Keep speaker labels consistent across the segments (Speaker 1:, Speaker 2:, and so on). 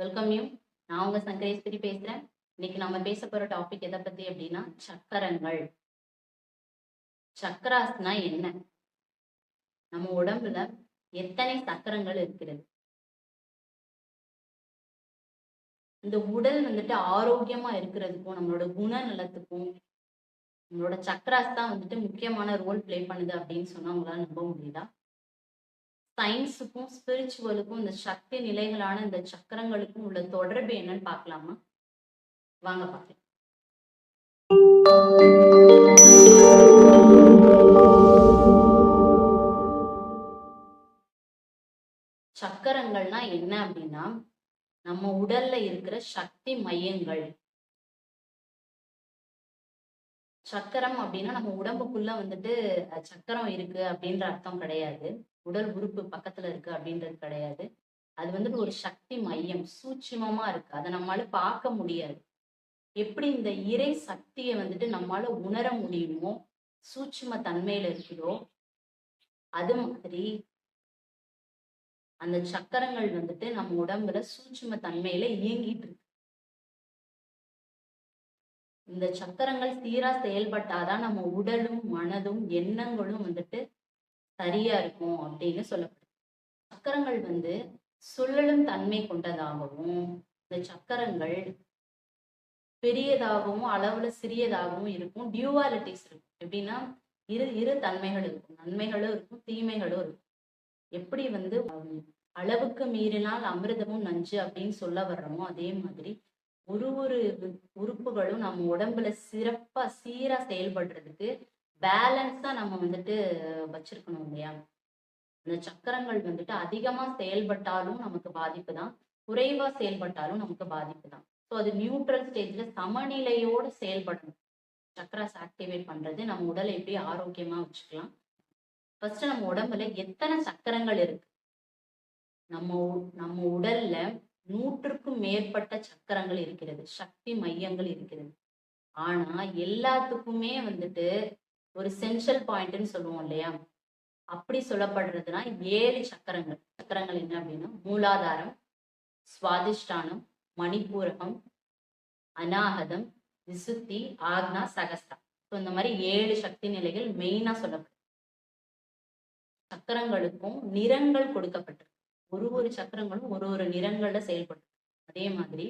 Speaker 1: Welcome you. நான் உங்க சங்கரேஸ்வரி பேசுறேன். இன்னைக்கு நம்ம பேச போற டாபிக் எதை பத்தி அப்படின்னா சக்கரங்கள். சக்கராஸ்னா என்ன? நம்ம உடம்புல எத்தனை சக்கரங்கள் இருக்கிறது? இந்த உடல் ஆரோக்கியமா இருக்கிறதுக்கும் நம்மளோட குணநலத்துக்கும் நம்மளோட சக்கராஸ் தான் முக்கியமான ரோல் பிளே பண்ணுது அப்படின்னு சொன்னா உங்களால நம்ப முடியுதா? சயின்ஸுக்கும் ஸ்பிரிச்சுவலுக்கும் இந்த சக்தி நிலைகளான இந்த சக்கரங்களுக்கும் உள்ள தொடர்பு என்னன்னு பார்க்கலாமா? வாங்க பார்க்கலாம். சக்கரங்கள்னா என்ன அப்படின்னா நம்ம உடல்ல இருக்கிற சக்தி மையங்கள். சக்கரம் அப்படின்னா நம்ம உடம்புக்குள்ள சக்கரம் இருக்கு அப்படின்ற அர்த்தம் கிடையாது. உடல் உறுப்பு பக்கத்துல இருக்கு அப்படின்றது கிடையாது. அது ஒரு சக்தி மையம், சூட்சுமமா இருக்கு. அதை நம்மளால பார்க்க முடியாது. எப்படி இந்த இறை சக்தியை நம்மால உணர முடியுமோ, சூட்சும தன்மையில இருக்குதோ, அது மாதிரி அந்த சக்கரங்கள் நம்ம உடம்புல சூட்சும தன்மையில இயங்கிட்டு இருக்கு. இந்த சக்கரங்கள் சீரா செயல்பட்டாதான் நம்ம உடலும் மனதும் எண்ணங்களும் சரியா இருக்கும் அப்படின்னு சொல்லப்படுது. சக்கரங்கள் சுழலும் தன்மை கொண்டதாகவும், இந்த சக்கரங்கள் பெரியதாகவும் அளவுல சிறியதாகவும் இருக்கும். டியூவாலிட்டிஸ் இருக்கும். எப்படின்னா இரு இரு தன்மைகள் இருக்கும். நன்மைகளும் இருக்கும், தீமைகளும் இருக்கும். எப்படி அளவுக்கு மீறினால் அமிர்தமும் நஞ்சு அப்படின்னு சொல்ல வர்றோமோ, அதே மாதிரி ஒரு உறுப்புகளும் நம்ம உடம்புல சிறப்பா சீரா செயல்படுறதுக்கு பேலன்ஸா நம்ம வச்சிருக்கணும் இல்லையா? அந்த சக்கரங்கள் அதிகமா செயல்பட்டாலும் நமக்கு பாதிப்பு தான், குறைவா செயல்பட்டாலும் நமக்கு பாதிப்பு தான். ஸோ அது நியூட்ரல் ஸ்டேஜ்ல சமநிலையோடு செயல்படணும். சக்கராஸ் ஆக்டிவேட் பண்றது நம்ம உடலை எப்படி ஆரோக்கியமா வச்சுக்கலாம். ஃபர்ஸ்ட் நம்ம உடம்புல எத்தனை சக்கரங்கள் இருக்கு? நம்ம உடல்ல 100க்கும் மேற்பட்ட சக்கரங்கள் இருக்கிறது, சக்தி மையங்கள் இருக்கிறது. ஆனா எல்லாத்துக்குமே ஒரு சென்ட்ரல் பாயிண்ட்னு சொல்லுவோம் இல்லையா? அப்படி சொல்லப்படுறதுன்னா 7 சக்கரங்கள். சக்கரங்கள் என்ன அப்படின்னா மூலாதாரம், சுவாதிஷ்டானம், மணிப்பூரகம், அநாகதம், விசுத்தி, ஆக்னா, சகஸ்ரா. இந்த மாதிரி 7 சக்தி நிலைகள் மெயினா சொல்லப்படும். சக்கரங்களுக்கும் நிறங்கள் கொடுக்கப்பட்டிருக்கு. ஒரு சக்கரங்களும் ஒரு நிறங்கள்ல செயல்படும். அதே மாதிரி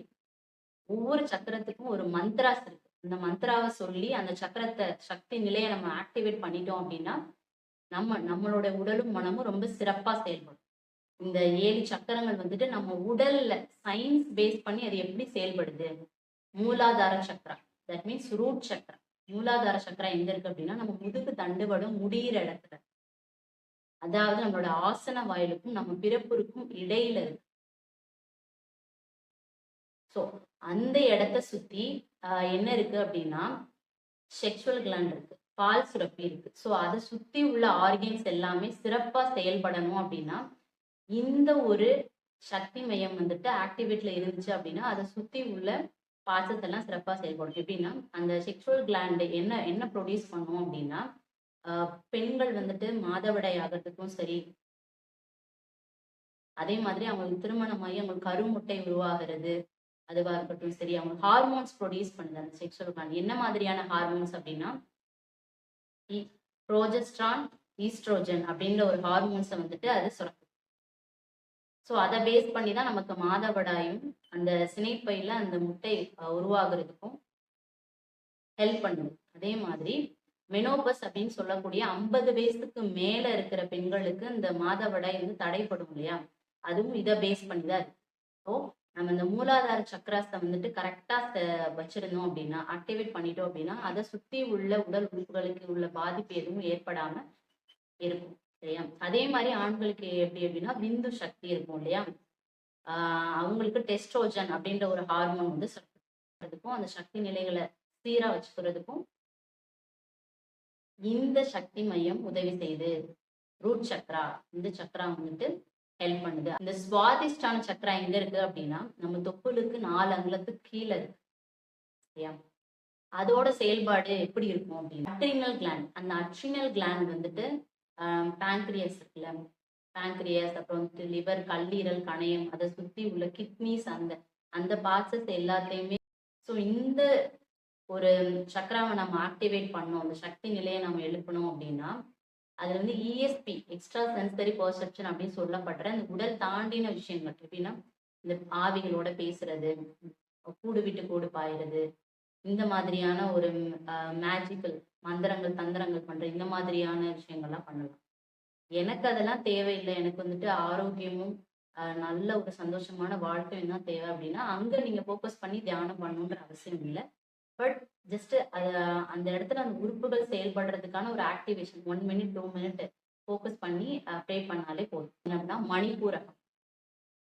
Speaker 1: ஒவ்வொரு சக்கரத்துக்கும் ஒரு மந்த்ராஸ் இருக்கு. அந்த மந்த்ராவை சொல்லி அந்த சக்கரத்தை சக்தி நிலையை நம்ம ஆக்டிவேட் பண்ணிட்டோம் அப்படின்னா நம்மளோட உடலும் மனமும் ரொம்ப சிறப்பா செயல்படும். இந்த 7 சக்கரங்கள் நம்ம உடல்ல சயின்ஸ் பேஸ் பண்ணி அது எப்படி செயல்படுது. மூலாதார சக்கரா, தட் மீன்ஸ் ரூட் சக்கரா. மூலாதார சக்கரா எங்க இருக்கு அப்படின்னா நம்ம முதுகு தண்டுவடம் முடியிற இடத்துல, அதாவது நம்மளோட ஆசன வாயிலுக்கும் நம்ம பிறப்புக்கும் இடையில இருக்கு. ஸோ அந்த இடத்த சுத்தி என்ன இருக்கு அப்படின்னா செக்ஷுவல் கிளாண்ட் இருக்கு, பால் சுரப்பி இருக்கு. ஸோ அதை சுத்தி உள்ள ஆர்கன்ஸ் எல்லாமே சிறப்பா செயல்படணும் அப்படின்னா இந்த ஒரு சக்தி மையம் ஆக்டிவேட்ல இருந்துச்சு அப்படின்னா அதை சுத்தி உள்ள பார்ட்ஸ் எல்லாம் சிறப்பா செயல்படும். எப்படின்னா அந்த செக்ஷுவல் கிளாண்ட் என்ன ப்ரொடியூஸ் பண்ணும் அப்படின்னா பெண்கள் மாதவிடாய் ஆகிறதுக்கும் சரி, அதே மாதிரி அவங்களுக்கு திருமணமாகி அவங்களுக்கு கருமுட்டை உருவாகிறது அதுவா இருக்கட்டும் சரி, அவங்க ஹார்மோன்ஸ் ப்ரொடியூஸ் பண்ணுது. அந்த செக்ஷுவல் கிளாண்ட் என்ன மாதிரியான ஹார்மோன்ஸ் அப்படின்னா ப்ரோஜெஸ்ட்ரான், ஈஸ்ட்ரோஜன் அப்படின்ற ஒரு ஹார்மோன்ஸை அது சுரக்கும். ஸோ அதை பேஸ் பண்ணி தான் நமக்கு மாதவிடாயும் அந்த சினைப்பையில அந்த முட்டை உருவாகிறதுக்கும் ஹெல்ப் பண்ணுது. அதே மாதிரி மெனோபஸ் அப்படின்னு சொல்லக்கூடிய 50 வயசுக்கு மேல இருக்கிற பெண்களுக்கு இந்த மாதவிடாய் தடைப்படும் இல்லையா? அதுவும் இதை பேஸ் பண்ணி தான் இருக்கு. ஸோ நம்ம இந்த மூலாதார சக்கராஸை கரெக்டா வச்சிருந்தோம் அப்படின்னா, ஆக்டிவேட் பண்ணிட்டோம் அப்படின்னா அதை சுத்தி உள்ள உடல் உறுப்புகளுக்கு உள்ள பாதிப்பு எதுவும் ஏற்படாம இருக்கும் இல்லையா? அதே மாதிரி ஆண்களுக்கு எப்படி அப்படின்னா விந்து சக்தி இருக்கும் இல்லையா? அவங்களுக்கு டெஸ்ட்ரோஜன் அப்படின்ற ஒரு ஹார்மோன் சுரக்கிறதுக்கும் அந்த சக்தி நிலைகளை சீரா வச்சுக்கிறதுக்கும் இந்த சக்தி மையம் உதவி செய்யுது. ரூட் சக்ரா, இந்த சக்ரா ஹெல்ப் பண்ணுது. இந்த சுவாதிஷ்டான சக்ரா எங்க இருக்கு அப்படின்னா நம்ம தொப்புளுக்கு 4 அங்குலத்துக்கு கீழே இருக்கு இல்லையா? அதோட செயல்பாடு எப்படி இருக்கும் அப்படின்னா அட்ரினல் கிளாண்ட். அந்த அட்ரினல் கிளாண்ட் பேங்க்ரியஸ் இருக்குல்ல, பேங்க்ரியாஸ், அப்புறம் வந்துட்டு லிவர், கல்லீரல், கணையம், அதை சுத்தி உள்ள கிட்னிஸ், அந்த அந்த பார்ட்ஸஸ் எல்லாத்தையுமே. ஸோ இந்த ஒரு சக்கராவை நம்ம ஆக்டிவேட் பண்ணோம், அந்த சக்தி நிலையை நம்ம எழுப்பணும் அப்படின்னா, அதுல வந்து இஎஸ்பி, எக்ஸ்ட்ரா சென்சரி பர்செப்ஷன் அப்படின்னு சொல்லப்படுற அந்த உடல் தாண்டின விஷயங்கள் எப்படின்னா, இந்த ஆவிகளோட பேசுறது, கூடு விட்டு கூடு பாயுறது, இந்த மாதிரியான ஒரு மேஜிக்கல் மந்திரங்கள் தந்திரங்கள் பண்ற இந்த மாதிரியான விஷயங்கள்லாம் பண்ணலாம். எனக்கு அதெல்லாம் தேவையில்லை. எனக்கு வந்துட்டு ஆரோக்கியமும் நல்ல ஒரு சந்தோஷமான வாழ்க்கையும் தான் தேவை அப்படின்னா, அங்க நீங்க ஃபோக்கஸ் பண்ணி தியானம் பண்ணணுன்ற அவசியம் இல்ல. பட் ஜஸ்ட் அந்த இடத்துல அந்த உறுப்புகள் செயல்படுறதுக்கான ஒரு ஆக்டிவேஷன் 1 மினிட், 2 மினிட் ஃபோக்கஸ் பண்ணி ப்ரே பண்ணாலே போதும். என்ன அப்படின்னா மணிப்பூரகம்.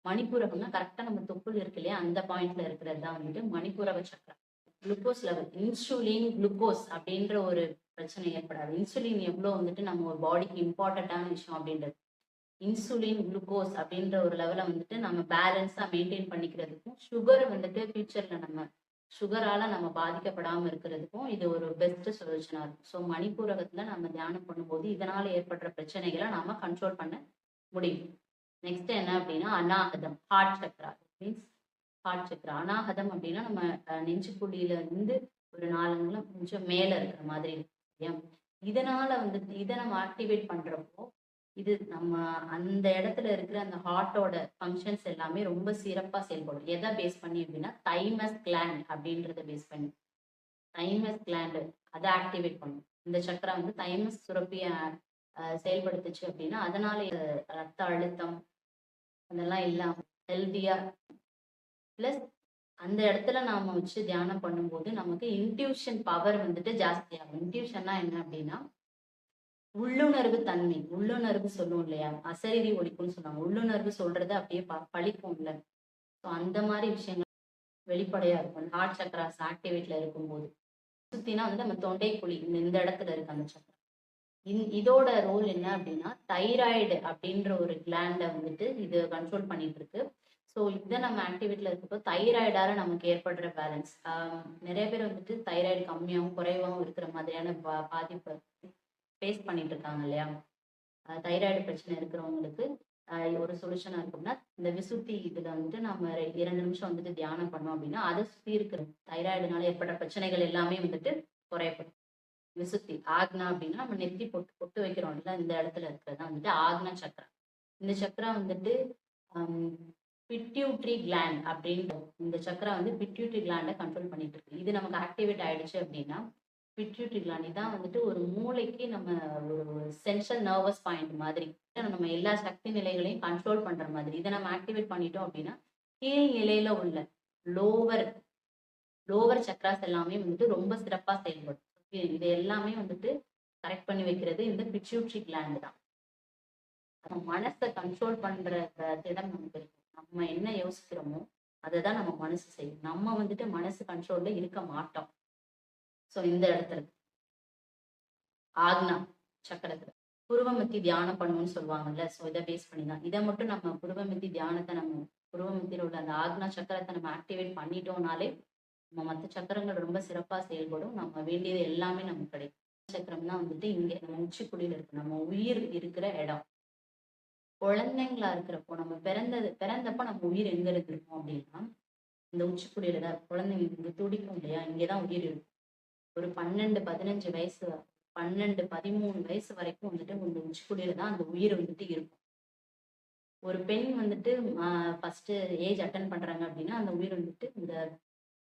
Speaker 1: மணிப்பூரகம்னா கரெக்ட்டா நம்ம தொப்புள் இருக்கு இல்லையா? அந்த பாயிண்ட்ல இருக்கிறது தான் வந்துட்டு மணிப்பூரக சக்கரம். குளுக்கோஸ் லெவல், இன்சுலின், குளுக்கோஸ் அப்படின்ற ஒரு பிரச்சனை ஏற்படாது. இன்சுலின் எவ்வளோ வந்துட்டு நம்ம ஒரு பாடிக்கு இம்பார்ட்டன்டான விஷயம் அப்படின்றது. இன்சுலின், குளுக்கோஸ் அப்படின்ற ஒரு லெவல வந்துட்டு நம்ம பேலன்ஸா மெயின்டைன் பண்ணிக்கிறதுக்கும், சுகர் வந்துட்டு ஃபியூச்சர்ல நம்ம சுகரால நம்ம பாதிக்கப்படாம இருக்கிறதுக்கும் இது ஒரு பெஸ்ட் சொல்யூஷனா இருக்கும். ஸோ மணிப்பூரகத்துல நம்ம தியானம் பண்ணும்போது இதனால ஏற்படுற பிரச்சனைகளை நாம கண்ட்ரோல் பண்ண முடியும். நெக்ஸ்ட் என்ன அப்படின்னா அநாகதம், heart chakra. Means heart chakra. அநாகதம் அப்படின்னா நம்ம நெஞ்சுக்குழியில இருந்து ஒரு 4 அங்குலம் கொஞ்சம் மேல இருக்கிற மாதிரி இருக்கு. இதனால வந்துட்டு இதை நம்ம ஆக்டிவேட் பண்றப்போ இது நம்ம அந்த இடத்துல இருக்கிற அந்த ஹார்ட்டோட ஃபங்க்ஷன்ஸ் எல்லாமே ரொம்ப சிறப்பா செயல்படும். எதை பேஸ் பண்ணி அப்படின்னா தைமஸ் கிளாண்ட் அப்படின்றத பேஸ் பண்ணி. தைமஸ் கிளாண்ட் அதை ஆக்டிவேட் பண்ணும். இந்த சக்கரம் வந்து தைமஸ் சுரப்பிய செயல்படுத்துச்சு அப்படின்னா அதனால ரத்த அழுத்தம் அதெல்லாம் இல்லாம ஹெல்தியா, பிளஸ் அந்த இடத்துல நாம வச்சு தியானம் பண்ணும்போது நமக்கு இன்ட்யூஷன் பவர் வந்துட்டு ஜாஸ்தியாகும். இன்ட்யூஷன்னா என்ன அப்படின்னா உள்ளுணர்வு தன்மை. உள்ளுணர்வு சொல்லுவோம் இல்லையா? அசரீரி ஒலிக்கும்னு சொன்னாங்க. உள்ளுணர்வு சொல்றது அப்படியே பழிக்கும்ல. ஸோ அந்த மாதிரி விஷயங்கள் வெளிப்படையா இருக்கும். ஹார்ட் சக்கராஸ் ஆக்டிவேட்ல இருக்கும்போது. சுத்தினா வந்து நம்ம தொண்டை குழி இந்த இடத்துல இருக்கு அந்த சக்கரம். இதோட ரோல் என்ன அப்படின்னா தைராய்டு அப்படின்ற ஒரு கிளாண்டை வந்துட்டு இது கண்ட்ரோல் பண்ணிட்டு இருக்கு. ஸோ இதை நம்ம ஆக்டிவேட்ல இருக்கப்போ தைராய்டால நமக்கு ஏற்படுற பேலன்ஸ். நிறைய பேர் வந்துட்டு தைராய்டு கம்மியாகவும் குறைவாகவும் இருக்கிற மாதிரியான பாதிப்பு ஃபேஸ் பண்ணிட்டு இருக்காங்க இல்லையா? தைராய்டு பிரச்சனை இருக்கிறவங்களுக்கு ஒரு சொல்யூஷனா இருக்கும்னா இந்த விசுத்தி இதுல வந்துட்டு நம்ம 2 நிமிஷம் வந்துட்டு தியானம் பண்ணோம் அப்படின்னா அதை சுத்தி இருக்கிற தைராய்டுனால ஏற்பட்ட பிரச்சனைகள் எல்லாமே வந்துட்டு குறையப்படும். விசுத்தி ஆக்னா அப்படின்னா நம்ம நெத்தி பொட்டு பொட்டு வைக்கிறோம் இல்ல, இந்த இடத்துல இருக்கிறதா வந்துட்டு ஆக்னா சக்கரா. இந்த சக்கரா வந்துட்டு பிட்யூட்ரி கிளாண்ட் அப்படின்ற இந்த சக்கரா வந்து பிட்யூட்ரி கிளாண்டை கண்ட்ரோல் பண்ணிட்டு இருக்கு. இது நமக்கு ஆக்டிவேட் ஆயிடுச்சு அப்படின்னா பிட்யூட்ரி கிளாண்ட் இதான் வந்துட்டு ஒரு மூளைக்கு நம்ம ஒரு சென்ட்ரல் நர்வஸ் பாயிண்ட் மாதிரி நம்ம எல்லா சக்தி நிலைகளையும் கண்ட்ரோல் பண்ற மாதிரி. இதை நம்ம ஆக்டிவேட் பண்ணிட்டோம் அப்படின்னா கீழ் நிலையில உள்ள லோவர் லோவர் சக்ராஸ் எல்லாமே வந்துட்டு ரொம்ப சிறப்பா செயல்படும். இது எல்லாமே வந்துட்டு கரெக்ட் பண்ணி வைக்கிறது இந்த பிட்யூட்ரி கிளாண்ட் தான். மனசை கண்ட்ரோல் பண்ற திடம் நமக்கு இருக்கு. நம்ம என்ன யோசிக்கிறோமோ அதை தான் நம்ம மனசு செய்யும். நம்ம வந்துட்டு மனசு கண்ட்ரோல்ல இருக்க மாட்டோம். ஸோ இந்த இடத்துல ஆக்னா சக்கரத்துல புருவமத்தி தியானம் பண்ணுவோம்னு சொல்லுவாங்கல்ல. ஸோ இதை பேஸ் பண்ணி தான் இதை மட்டும் நம்ம புருவமத்தி தியானத்தை நம்ம புருவமத்தியில் உள்ள அந்த ஆக்னா சக்கரத்தை நம்ம ஆக்டிவேட் பண்ணிட்டோம்னாலே நம்ம மற்ற சக்கரங்கள் ரொம்ப சிறப்பா செயல்படும். நம்ம வேண்டியது எல்லாமே நமக்கு கிடைக்கும். சக்கரம் தான் வந்துட்டு இங்க நம்ம உச்சிக்குடியில இருக்கு, நம்ம உயிர் இருக்கிற இடம். குழந்தைங்களா இருக்கிறப்போ நம்ம பிறந்தப்ப நம்ம உயிர் எங்க இருந்திருக்கோம் அப்படின்னா இந்த உச்சிக்குடியில தான். குழந்தைங்க இங்க துடிக்கும் இல்லையா? இங்கதான் உயிர் இருக்கும். ஒரு 12, 15 வயசு, 12, 13 வயசு வரைக்கும் வந்துட்டு இந்த உச்சிக்குடியில தான் அந்த உயிர் வந்துட்டு இருக்கும். ஒரு பெண் வந்துட்டு ஃபர்ஸ்ட் ஏஜ் அட்டன் பண்றாங்க அப்படின்னா அந்த உயிர் வந்துட்டு இந்த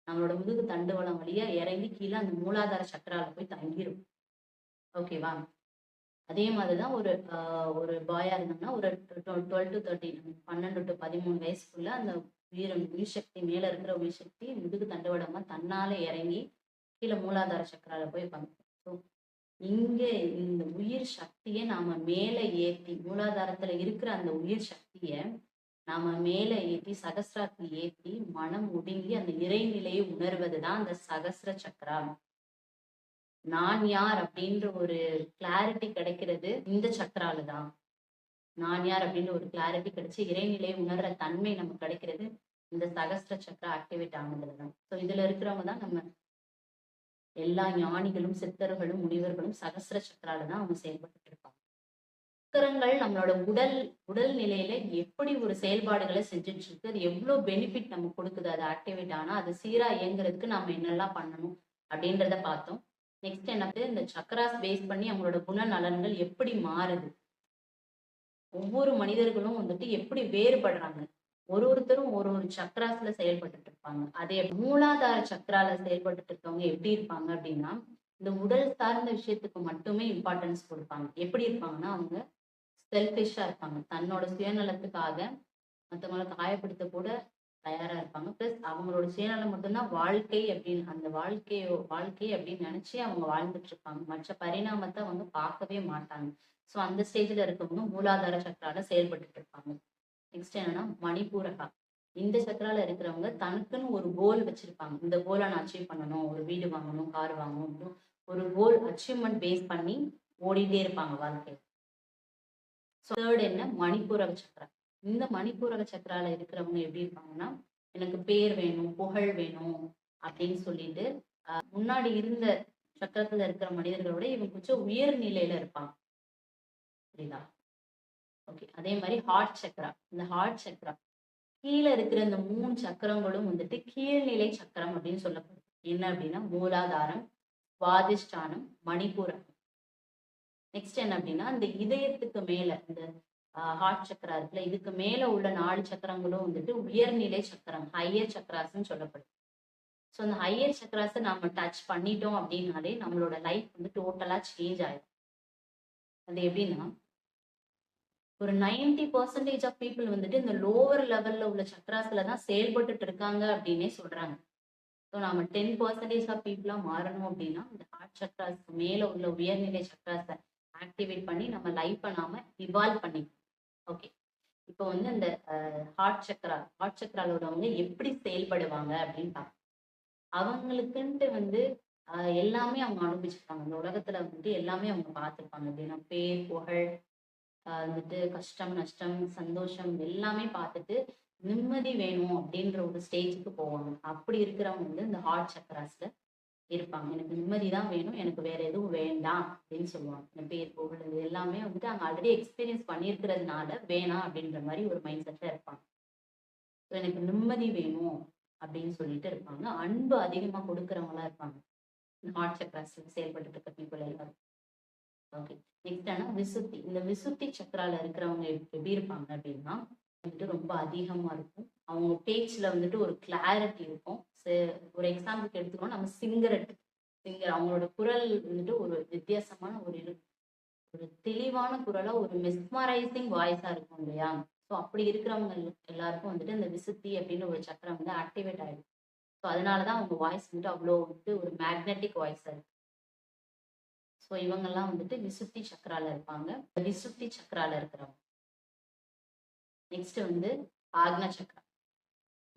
Speaker 1: நம்மளோட முதுகு தண்டுவளம் வழியா இறங்கி கீழே அந்த மூலாதார சக்கரால போய் தங்கிரும். ஓகேவா? அதே மாதிரிதான் ஒரு பாயா இருந்தாங்கன்னா ஒரு 12 to 13, 12 to 13 வயசுக்குள்ள அந்த உயிர் சக்தி மேல இருக்கிற உயிர் சக்தி முதுகு தண்டுவடமா தன்னால இறங்கி கீழே மூலாதார சக்கரால போய் உட்காந்துரும். இங்க இந்த உயிர் சக்தியை நாம மேல ஏத்தி மூலாதாரத்துல இருக்கிற அந்த உயிர் சக்திய நாம மேல ஏத்தி சகசிராக்கு ஏத்தி மனம் ஒடுங்கி அந்த இறைநிலையை உணர்வதுதான் அந்த சகசிர சக்கரா. நான் யார் அப்படின்ற ஒரு கிளாரிட்டி கிடைக்கிறது இந்த சக்கரால தான். நான் யார் அப்படின்னு ஒரு கிளாரிட்டி கிடைச்சு இறைநிலையை உணர்ற தன்மை நமக்கு கிடைக்கிறது இந்த சகஸ்ர சக்கரா ஆக்டிவேட் ஆனதுலதான். ஸோ இதுல இருக்கிறவங்க தான் நம்ம எல்லா ஞானிகளும் சித்தர்களும் முனிவர்களும் சகஸ்ர சக்கரால தான் அவங்க செயல்பட்டு இருப்பாங்க. சக்கரங்கள் நம்மளோட உடல் நிலையில எப்படி ஒரு செயல்பாடுகளை செஞ்சுட்டு இருக்கு, அது எவ்வளவு பெனிஃபிட் நமக்கு கொடுக்குது, அது ஆக்டிவேட் ஆனா அது சீரா இயங்குறதுக்கு நம்ம என்னெல்லாம் பண்ணணும் அப்படின்றத பார்த்தோம். நெக்ஸ்ட் என்னது, இந்த சக்கராஸ் பேஸ் பண்ணி அவங்களோட குணநலன்கள் எப்படி மாறுது, ஒவ்வொரு மனிதர்களும் வந்துட்டு எப்படி வேறுபடுறாங்க, ஒருத்தரும் ஒரு ஒரு சக்கராஸ்ல செயல்பட்டுட்டு இருப்பாங்க. அதே மூலாதார சக்கரால செயல்பட்டுட்டு இருக்கவங்க எப்படி இருப்பாங்க அப்படின்னா, இந்த உடல் சார்ந்த விஷயத்துக்கு மட்டுமே இம்பார்ட்டன்ஸ் கொடுப்பாங்க. எப்படி இருப்பாங்கன்னா, அவங்க செல்ஃபிஷா இருப்பாங்க. தன்னோட சுயநலத்துக்காக மத்தவங்கள காயப்படுத்த கூட தயாரா இருப்பாங்க. பிளஸ் அவங்களோட சுயநலம் மட்டும்தான் வாழ்க்கை அப்படின்னு, அந்த வாழ்க்கை அப்படின்னு நினைச்சு அவங்க வாழ்ந்துட்டு இருப்பாங்க. மற்ற பரிணாமத்தை அவங்க பார்க்கவே மாட்டாங்க. ஸோ அந்த ஸ்டேஜ்ல இருக்கவங்க மூலாதார சக்கரால செயல்பட்டுட்டு இருப்பாங்க. நெக்ஸ்ட் என்னன்னா மணிப்பூரகா. இந்த சக்கரால இருக்கிறவங்க தனக்குன்னு ஒரு கோல் வச்சிருப்பாங்க. இந்த கோலை நான் அச்சீவ் பண்ணணும், ஒரு வீடு வாங்கணும், கார் வாங்கணும், ஒரு கோல் அச்சீவ்மெண்ட் பேஸ் பண்ணி ஓடிட்டே இருப்பாங்க வாழ்க்கையில. தேர்ட் என்ன, மணிப்பூரக சக்கரா. இந்த மணிப்பூரக சக்கரால இருக்கிறவங்க எப்படி இருப்பாங்கன்னா, எனக்கு பேர் வேணும், புகழ் வேணும் அப்படின்னு சொல்லிட்டு முன்னாடி இருந்த சக்கரத்துல இருக்கிற மனிதர்களோட இவங்க கொஞ்சம் உயர் நிலையில இருப்பாங்க. புரியுதா? ஓகே. அதே மாதிரி ஹார்ட் சக்கரா. இந்த ஹார்ட் சக்கரா கீழே இருக்கிற இந்த 3 சக்கரங்களும் வந்துட்டு கீழ்நிலை சக்கரம் அப்படின்னு சொல்லப்படுது. என்ன அப்படின்னா மூலாதாரம், சுவாதிஷ்டானம், மணிப்பூரகம். நெக்ஸ்ட் என்ன அப்படின்னா, இந்த இதயத்துக்கு மேல இந்த ஹார்ட் சக்கரா இருக்குல்ல, இதுக்கு மேல உள்ள 4 சக்கரங்களும் வந்துட்டு உயர்நிலை சக்கரம், ஹையர் சக்கராஸ்ன்னு சொல்லப்படுது. ஸோ அந்த ஹையர் சக்கராஸை நம்ம டச் பண்ணிட்டோம் அப்படின்னாலே நம்மளோட லைஃப் வந்து டோட்டலா சேஞ்ச் ஆயிடும். அது எப்படின்னா, ஒரு 90% ஆஃப் பீப்புள் வந்துட்டு இந்த லோவர் லெவல்ல உள்ள சக்கராஸ்ல தான் செயல்பட்டுட்டு இருக்காங்க அப்படின்னே சொல்றாங்க. ஸோ நம்ம 10% ஆஃப் பீப்புளா மாறணும் அப்படின்னா, இந்த ஹார்ட் சக்கராஸ்க்கு மேல உள்ள உயர்நிலை சக்கராஸை ஆக்டிவேட் பண்ணி நம்ம லைஃப்பை நாம இவால்வ் பண்ணிக்கணும். ஓகே. இப்போ வந்து இந்த ஹார்ட் சக்கரால உள்ளவங்க எப்படி செயல்படுவாங்க அப்படின்னு பார்ப்போம். அவங்களுக்குன்ட்டு வந்து எல்லாமே அவங்க அனுபவிச்சிருப்பாங்க. இந்த உலகத்துல வந்துட்டு எல்லாமே அவங்க பார்த்துருப்பாங்க. அப்படின்னா பேர், புகழ், வந்துட்டு கஷ்டம், நஷ்டம், சந்தோஷம் எல்லாமே பார்த்துட்டு நிம்மதி வேணும் அப்படின்ற ஒரு ஸ்டேஜுக்கு போவாங்க. அப்படி இருக்கிறவங்க வந்து இந்த ஹார்ட் சக்கராஸ்ல இருப்பாங்க. எனக்கு நிம்மதி தான் வேணும், எனக்கு வேற எதுவும் வேண்டாம் அப்படின்னு சொல்லுவாங்க. என் பேர், புகழ் இது எல்லாமே வந்துட்டு அவங்க ஆல்ரெடி எக்ஸ்பீரியன்ஸ் பண்ணியிருக்கிறதுனால வேணாம் அப்படின்ற மாதிரி ஒரு மைண்ட் செட்ல இருப்பாங்க. எனக்கு நிம்மதி வேணும் அப்படின்னு சொல்லிட்டு இருப்பாங்க. அன்பு அதிகமா கொடுக்குறவங்களா இருப்பாங்க. இந்த ஹார்ட் சக்கராஸ் செயல்பட்டு இருக்க பீப்புள் எல்லாரும். ஓகே. நெக்ஸ்ட் ஆனா விசுத்தி. இந்த விசுத்தி சக்கரால இருக்கிறவங்க எப்படி இருப்பாங்க அப்படின்னா, வந்துட்டு ரொம்ப அதிகமா இருக்கும். அவங்க பேச்சுல வந்துட்டு ஒரு கிளாரிட்டி இருக்கும். ஒரு எக்ஸாம்பிளுக்கு எடுத்துக்கோம், நம்ம சிங்கர் அவங்களோட குரல் வந்துட்டு ஒரு வித்தியாசமான ஒரு தெளிவான குரலா, ஒரு மெஸ்மரைசிங் வாய்ஸா இருக்கும் இல்லையா? ஸோ அப்படி இருக்கிறவங்க எல்லாருக்கும் வந்துட்டு இந்த விசுத்தி அப்படின்னு ஒரு சக்கரம் வந்து ஆக்டிவேட் ஆயிடும். ஸோ அதனாலதான் அவங்க வாய்ஸ் வந்துட்டு அவ்வளோ வந்துட்டு ஒரு மேக்னெட்டிக் வாய்ஸா இருக்கு. ஸோ இவங்கெல்லாம் வந்துட்டு விசுத்தி சக்கரால இருப்பாங்க. விசுத்தி சக்கரால இருக்கிறவங்க. நெக்ஸ்ட் வந்து ஆக்னா சக்கரா.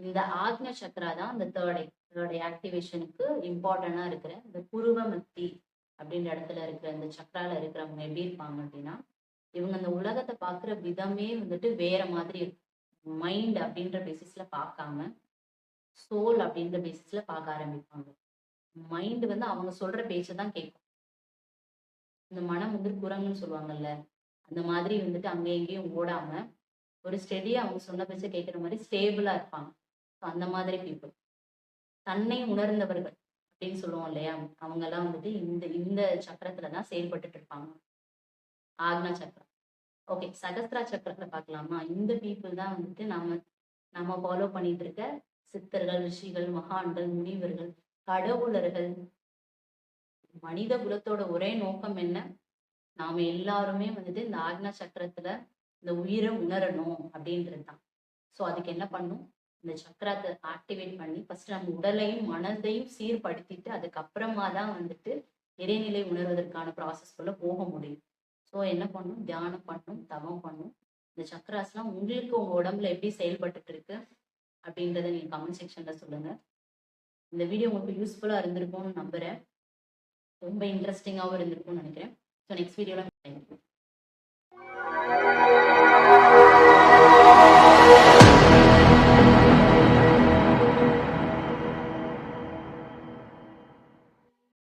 Speaker 1: இந்த ஆக்னா சக்கரா தான் இந்த தேர்ட் ஆக்டிவேஷனுக்கு இம்பார்ட்டண்டா இருக்கிற இந்த புருவ மத்தி அப்படின்ற இடத்துல இருக்கிற இந்த சக்கரால இருக்கிறவங்க எப்படி இருப்பாங்க அப்படின்னா, இவங்க அந்த உலகத்தை பார்க்குற விதமே வந்துட்டு வேற மாதிரி இருக்கும். மைண்ட் அப்படின்ற பேசிஸ்ல பார்க்காம சோல் அப்படின்ற பேசிஸ்ல பார்க்க ஆரம்பிப்பாங்க. மைண்ட் வந்து அவங்க சொல்ற பேச்சை தான் கேட்கும். இந்த மனம் வந்து குரங்குன்னு சொல்லுவாங்கல்ல, அந்த மாதிரி வந்துட்டு அங்க எங்கேயும் ஓடாம ஒரு ஸ்டெடியா அவங்க சொன்ன பேச்ச கேட்கிற மாதிரி ஸ்டேபிளா இருப்பாங்க. அந்த மாதிரி பீப்புள். தன்னை உணர்ந்தவர்கள் அப்படின்னு சொல்லுவோம் இல்லையா? அவங்க எல்லாம் வந்துட்டு இந்த இந்த சக்கரத்துல தான் செயல்பட்டுட்டு இருப்பாங்க. ஆக்னா சக்கரம். ஓகே. சகஸ்திரா சக்கரத்துல பார்க்கலாமா? இந்த பீப்புள் தான் வந்துட்டு நம்ம ஃபாலோ பண்ணிட்டு இருக்க சித்தர்கள், ரிஷிகள், மகான்கள், முனிவர்கள், கடவுளர்கள். மனித குலத்தோட ஒரே நோக்கம் என்ன? நாம எல்லாருமே வந்துட்டு இந்த ஆக்னா சக்கரத்துல இந்த உயிரை உணரணும் அப்படின்றதுதான். ஸோ அதுக்கு என்ன பண்ணும்? இந்த சக்கரத்தை ஆக்டிவேட் பண்ணி ஃபர்ஸ்ட் நம்ம உடலையும் மனதையும் சீர்படுத்திட்டு அதுக்கப்புறமா தான் வந்துட்டு இறைநிலை உணர்வதற்கான ப்ராசஸ்க்குள்ள போக முடியும். ஸோ என்ன பண்ணும்? தியானம் பண்ணும், தவம் பண்ணும். இந்த சக்கராஸ்லாம் உங்களுக்கு உங்க உடம்புல எப்படி செயல்பட்டுட்டு இருக்கு அப்படின்றத நீங்க கமெண்ட் செக்ஷன்ல சொல்லுங்க. இந்த வீடியோ உங்களுக்கு யூஸ்ஃபுல்லா இருந்திருக்கும்னு நம்புறேன். ரொம்ப இன்ட்ரெஸ்டிங்காகவும் இருந்திருக்கும்னு நினைக்கிறேன். ஸோ நெக்ஸ்ட் வீடியோல